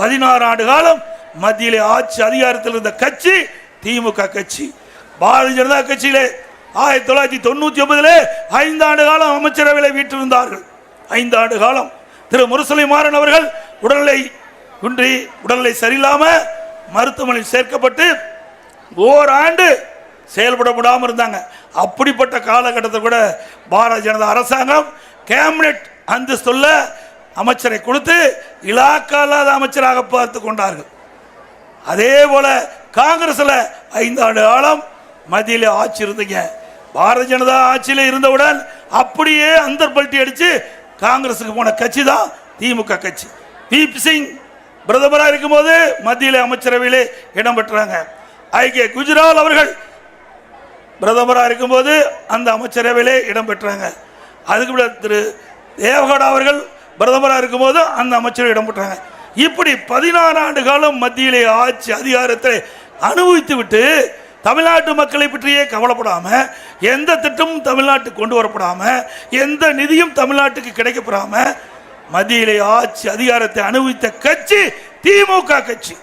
16 ஆண்டு காலம் மத்தியிலே ஆட்சி அதிகாரத்தில் இருந்த கட்சி திமுக கட்சி. பாரதிய ஜனதா கட்சியிலே 1999 5 ஆண்டு காலம் அமைச்சரவையில் வீற்றிருந்தார்கள். 5 ஆண்டு காலம் திரு முரசொலி மாறன் அவர்கள் உடல்நிலை சரியில்லாம மருத்துவமனையில் சேர்க்கப்பட்டு ஓராண்டு செயல்பட முடியாமல் இருந்தாங்க. அப்படிப்பட்ட காலகட்டத்தில் கூட பாரதிய ஜனதா அரசாங்கம் கேபினெட் அந்தஸ்துள்ள அமைச்சரை கொடுத்து இலாக்கா இல்லாத அமைச்சராக பார்த்து கொண்டார்கள். அதே போல காங்கிரஸ்ல 5 ஆண்டு காலம் மத்தியிலே ஆட்சி இருந்தீங்க. பாரதிய ஜனதா ஆட்சியில் இருந்தவுடன் அப்படியே அந்தர்பல்ட்டி அடிச்சு காங்கிரஸுக்கு போன கட்சி தான் திமுக கட்சி. பி.பி. சிங் பிரதமராக இருக்கும்போது மத்தியிலே அமைச்சரவையிலே இடம் பெற்றாங்க. ஐ.கே. குஜ்ரால் அவர்கள் பிரதமராக இருக்கும்போது அந்த அமைச்சரவையிலே இடம் பெற்றாங்க. அதுக்கு திரு தேவகவுடா அவர்கள் பிரதமராக இருக்கும்போது அந்த அமைச்சரவை இடம் பெற்றாங்க. இப்படி 16 ஆண்டு காலம் மத்தியிலே ஆட்சி அதிகாரத்தை அனுபவித்து விட்டு தமிழ்நாட்டு மக்களை பற்றியே கவலைப்படாம, எந்த திட்டமும் தமிழ்நாட்டுக்கு கொண்டு வரப்படாம, எந்த நிதியும் தமிழ்நாட்டுக்கு கிடைக்கப்படாம மத்தியிலே ஆட்சி அதிகாரத்தை அனுபவித்த கட்சி திமுக கட்சி.